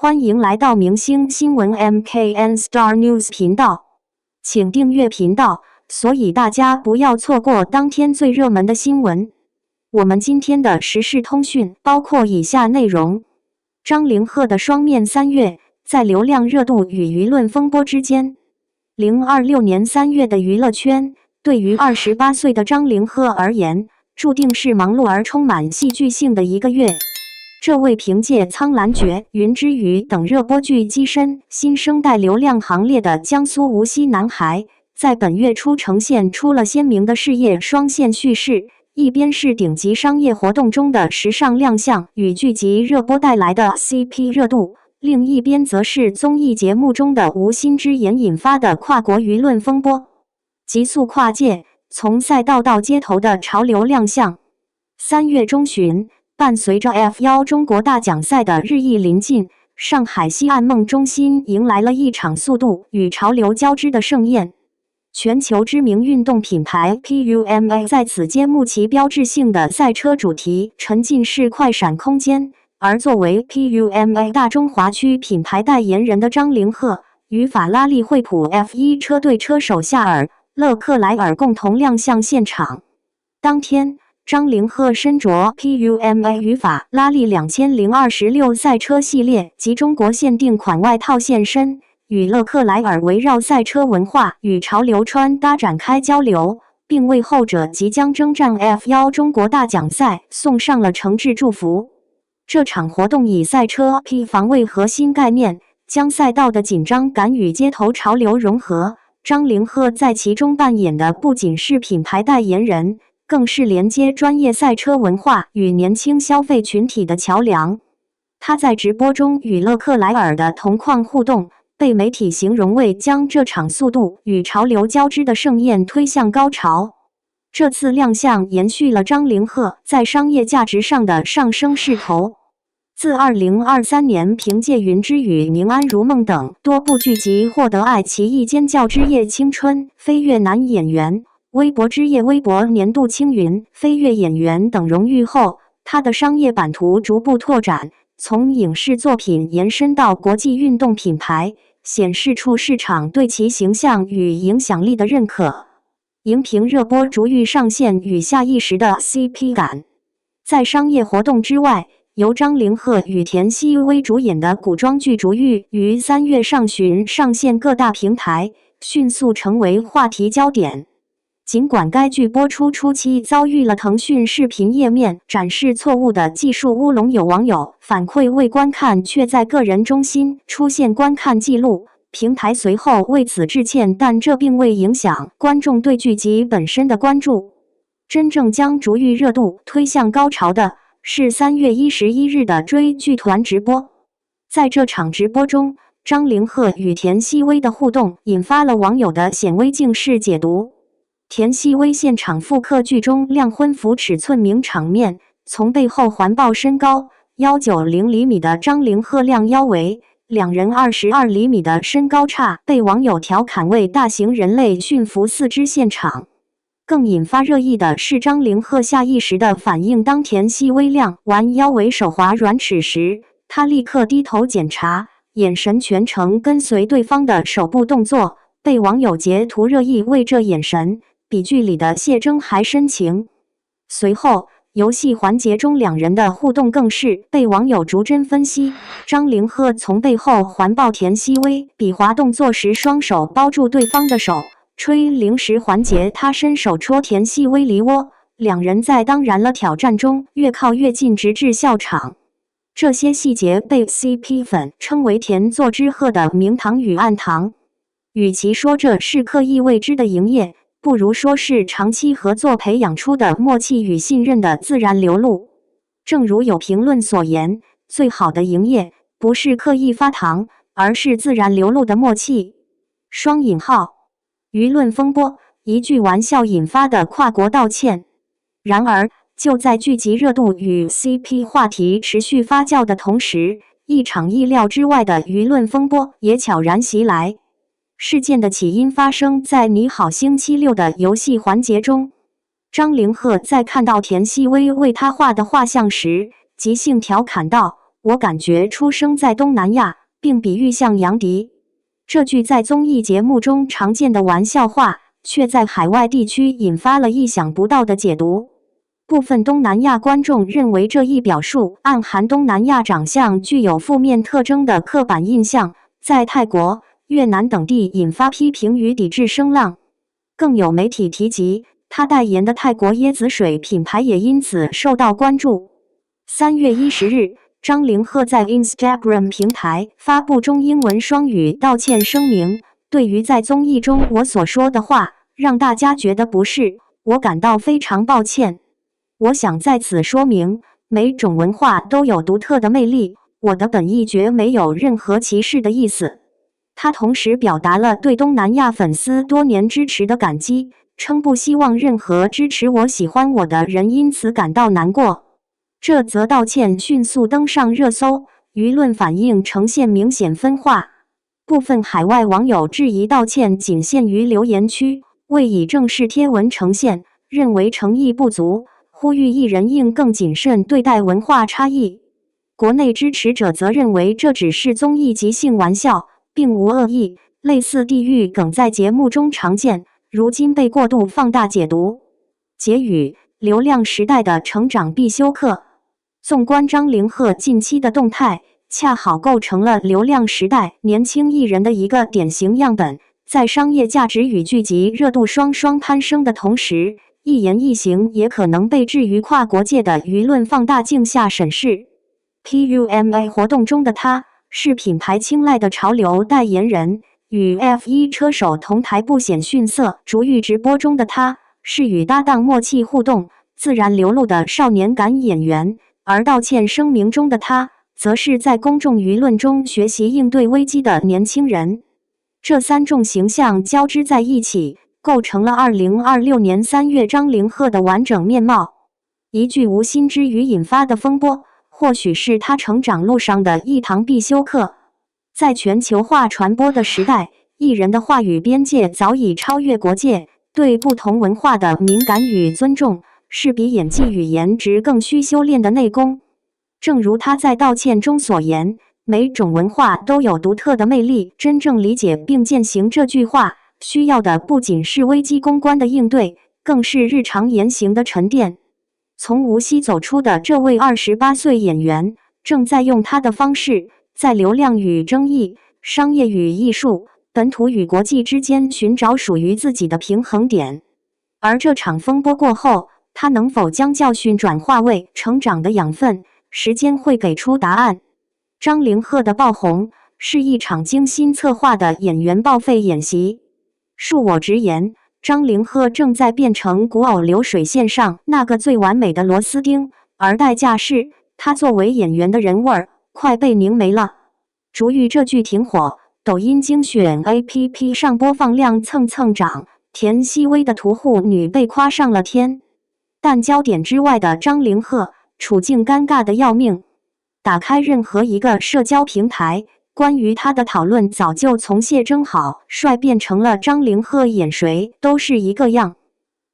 歡迎來到明星新聞 MKN Star News 頻道，請訂閱頻道，所以大家不要錯過當天最熱門的新聞。我們今天的時事通訊包括以下內容：張凌赫的雙面3月，在流量熱度與輿論風波之間。2026年3月的娛樂圈，對於28歲的張凌赫而言，注定是忙碌而充滿戲劇性的一個月。這位憑借《蒼蘭訣》《雲之羽》等熱播劇躋身新生代流量行列的江蘇無錫男孩，在本月初呈現出了鮮明的事業雙線敘事，一邊是頂級商業活動中的時尚亮相與劇集熱播帶來的 CP 熱度，另一邊則是綜藝節目中的無心之言引發的跨國輿論風波，急速跨界，從賽道到街頭的潮流亮相。3月中旬，伴隨着 F1 中國大獎賽的日益臨近，上海西岸夢中心迎來了一場速度與潮流交織的盛宴。全球知名運動品牌 PUMA 在此揭幕其標誌性的賽車主題沉浸式快閃空間，而作為 PUMA 大中華區品牌代言人的張凌赫，與法拉利惠普 F1 車隊車手夏爾·勒克萊爾共同亮相現場。當天，張凌赫身着 PUMA 與法拉利2026賽車系列及中國限定款外套現身，與勒克萊爾圍繞賽車文化與潮流穿搭展開交流，並為後者即將征戰 F1 中國大獎賽送上了誠摯祝福。這場活動以賽車 P 防為核心概念，將賽道的緊張感與街頭潮流融合。張凌赫在其中扮演的不僅是品牌代言人，更是連接專業賽車文化與年輕消費群體的橋樑。他在直播中與勒克萊爾的同框互動，被媒體形容為將這場速度與潮流交織的盛宴推向高潮。這次亮相延續了張凌赫在商業價值上的上升勢頭。自2023年憑借《雲之羽》《寧安如夢》等多部劇集獲得愛奇藝尖叫之夜青春飛躍男演員、微博之夜微博年度青雲飛躍演員等榮譽後，他的商業版圖逐步拓展，從影視作品延伸到國際運動品牌，顯示出市場對其形象與影響力的認可。熒屏熱播逐愈上線與下意識的 CP 感。在商業活動之外，由張凌赫與田曦薇主演的古裝劇《逐愈》於3月上旬上線各大平台，迅速成為話題焦點。儘管該劇播出初期遭遇了騰訊視頻頁面展示錯誤的技術烏龍，有網友反饋未觀看卻在個人中心出現觀看記錄，平台隨後為此致歉，但這並未影響觀眾對劇集本身的關注。真正將《逐愈》熱度推向高潮的是3月11日的追劇團直播。在這場直播中，張凌赫與田曦薇的互動引發了網友的顯微鏡式解讀。田曦薇現場復刻劇中亮婚服尺寸名場面，從背後環抱身高190厘米的張凌赫亮腰圍，兩人22厘米的身高差被網友調侃為大型人類馴服4隻現場。更引發熱議的是張凌赫下意識的反應，當田曦薇亮完腰圍手滑軟尺時，他立刻低頭檢查，眼神全程跟隨對方的手部動作，被網友截圖熱議為這眼神比劇裡的謝崢還深情。隨後，遊戲環節中兩人的互動更是被網友逐幀分析。張凌赫從背後環抱田曦薇，比劃動作時雙手包住對方的手。吹鈴時環節，他伸手戳田曦薇梨窩，兩人在當然了挑戰中越靠越近，直至笑場。這些細節被 CP 粉稱為甜作之賀的明糖與暗糖。與其說這是刻意為之的營業，不如說是長期合作培養出的默契與信任的自然流露。正如有評論所言，最好的營業不是刻意發糖，而是自然流露的默契。雙引號。輿論風波，一句玩笑引發的跨國道歉。然而，就在劇集熱度與 CP 話題持續發酵的同時，一場意料之外的輿論風波也悄然襲來。事件的起因發生在《你好星期六》的遊戲環節中。張凌赫在看到田曦薇為他畫的畫像時，即興調侃道：“我感覺出生在東南亞，並比喻像楊迪。這句在綜藝節目中常見的玩笑話，卻在海外地區引發了意想不到的解讀。部分東南亞觀眾認為這一表述暗含東南亞長相具有負面特徵的刻板印象，在泰國、越南等地引發批評與抵制聲浪。更有媒體提及，他代言的泰國椰子水品牌也因此受到關注。3月10日，張凌赫在 Instagram 平台發布中英文雙語道歉聲明，對於在綜藝中我所說的話，讓大家覺得不適，我感到非常抱歉。我想在此說明，每種文化都有獨特的魅力，我的本意絕沒有任何歧視的意思。他同時表達了對東南亞粉絲多年支持的感激，稱不希望任何支持我、喜歡我的人因此感到難過。這則道歉迅速登上熱搜，輿論反應呈現明顯分化。部分海外網友質疑道歉僅限於留言區，未以正式貼文呈現，認為誠意不足，呼籲藝人應更謹慎對待文化差異。國內支持者則認為這只是綜藝即興玩笑，並無惡意，類似地獄梗在節目中常見，如今被過度放大解讀。結語：流量時代的成長必修課。縱觀張凌赫近期的動態，恰好構成了流量時代年輕藝人的一個典型樣本。在商業價值與劇集熱度雙雙攀升的同時，一言一行也可能被置於跨國界的輿論放大鏡下審視。PUMA 活動中的他，是品牌青睞的潮流代言人，與 F1 車手同台不顯遜色；逐玉直播中的他，是與搭檔默契互動、自然流露的少年感演員。而道歉聲明中的他，則是在公眾輿論中學習應對危機的年輕人。這三種形象交織在一起，構成了2026年3月張凌赫的完整面貌。一句無心之語引發的風波，或許是他成長路上的一堂必修課。在全球化傳播的時代，藝人的話語邊界早已超越國界，對不同文化的敏感與尊重，是比演技與顏值更需修煉的內功。正如他在道歉中所言，每種文化都有獨特的魅力，真正理解並踐行這句話，需要的不僅是危機公關的應對，更是日常言行的沉澱。從無錫走出的這位28歲演員，正在用他的方式，在流量與爭議、商業與藝術、本土與國際之間尋找屬於自己的平衡點。而這場風波過後，他能否將教訓轉化為成長的養分，時間會給出答案。張凌赫的爆紅，是一場精心策劃的演員報廢演習。恕我直言，張凌赫正在變成古偶流水線上那個最完美的螺絲釘，而代價是，他作為演員的人味兒，快被凝沒了。逐玉這劇挺火，抖音精選 APP 上播放量蹭蹭漲，田曦薇的屠戶女被誇上了天。但焦點之外的張凌赫，處境尷尬得要命。打開任何一個社交平台，關於他的討論早就從謝峥好帥變成了張凌赫演誰都是一個樣。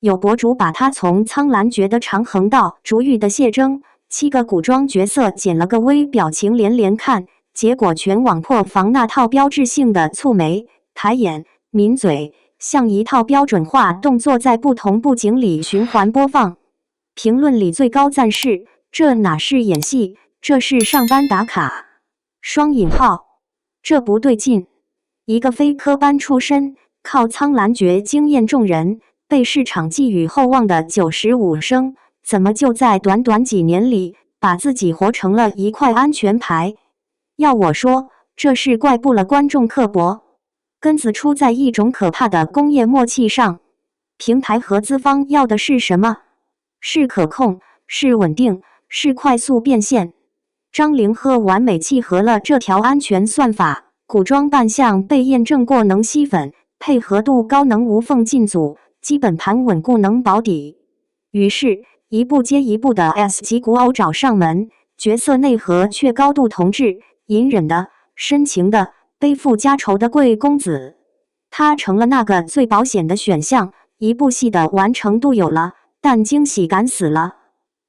有博主把他從蒼蘭訣的長恆到逐玉的謝峥7個古裝角色剪了個微表情連連看，結果全網破防那套標誌性的蹙眉、抬眼、抿嘴，像一套標準化動作在不同布景裡循環播放。評論裡最高讚是：這哪是演戲，這是上班打卡。雙引號，這不對勁。一個非科班出身，靠蒼蘭訣驚豔眾人，被市場寄予厚望的95生，怎麼就在短短幾年裡，把自己活成了一塊安全牌？要我說，這是怪不了觀眾刻薄。根子出在一種可怕的工業默契上。平台和資方要的是什麼？是可控，是穩定，是快速變現。張凌赫完美契合了這條安全算法，古裝扮相被驗證過能吸粉，配合度高能無縫進組，基本盤穩固能保底。於是，一部接一部的 S 級古偶找上門，角色內核卻高度同質，隱忍的、深情的、背負家仇的貴公子。他成了那個最保險的選項，一部戲的完成度有了，但驚喜感死了。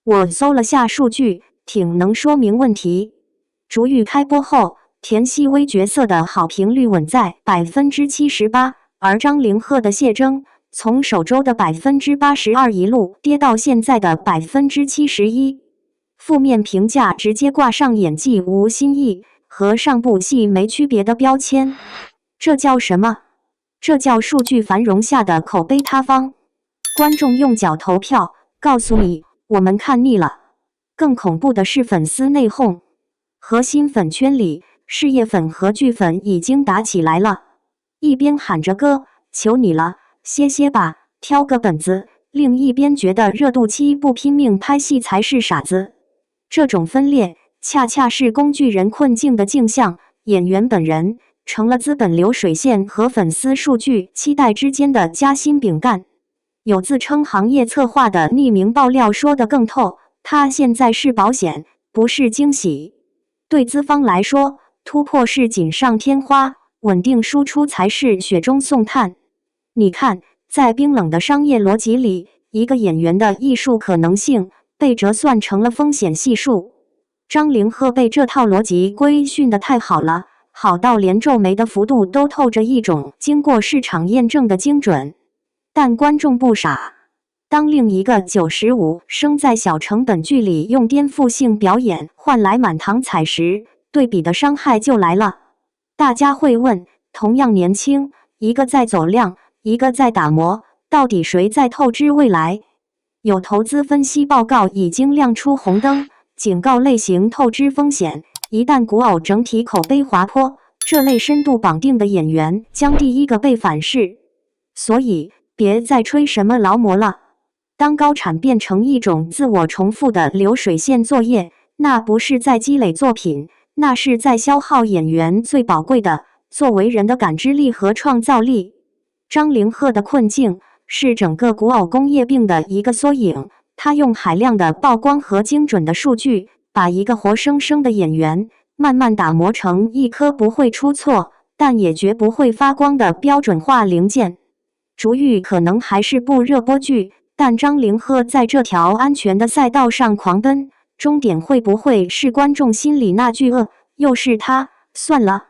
我搜了下數據，挺能說明問題。逐玉開播後，田曦薇角色的好評率穩在78%，而張凌赫的謝崢從首周的82%一路跌到現在的71%，負面評價直接掛上演技無新意和上部戲沒區別的標籤。這叫什麼？這叫數據繁榮下的口碑塌方。觀眾用腳投票，告訴你我們看膩了。更恐怖的是粉絲內訌，核心粉圈裡事業粉和劇粉已經打起來了，一邊喊着哥求你了歇歇吧挑個本子，另一邊覺得熱度期不拼命拍戲才是傻子。這種分裂恰恰是工具人困境的鏡像，演員本人成了資本流水線和粉絲數據期待之間的夾心餅乾。有自稱行業策劃的匿名爆料說得更透，它現在是保險，不是驚喜。對資方來說，突破是錦上添花，穩定輸出才是雪中送炭。你看，在冰冷的商業邏輯裡，一個演員的藝術可能性被折算成了風險係數。張凌赫被這套邏輯規訓得太好了，好到連皺眉的幅度都透着一種經過市場驗證的精準。但觀眾不傻，當另一個95生在小成本劇裡用顛覆性表演換來滿堂彩時，對比的傷害就來了。大家會問，同樣年輕，一個在走量，一個在打磨，到底誰在透支未來？有投資分析報告已經亮出紅燈，警告類型透支風險，一旦古偶整體口碑滑坡，這類深度綁定的演員將第一個被反噬。所以別再吹什麼勞模了。當高產變成一種自我重複的流水線作業，那不是在積累作品，那是在消耗演員最寶貴的作為人的感知力和創造力。張凌赫的困境是整個古偶工業病的一個縮影，他用海量的曝光和精準的數據，把一個活生生的演員慢慢打磨成一顆不會出錯，但也絕不會發光的標準化零件。逐玉可能還是部熱播劇，但張凌赫在這條安全的賽道上狂奔，終點會不會是觀眾心裡那句又是他，算了。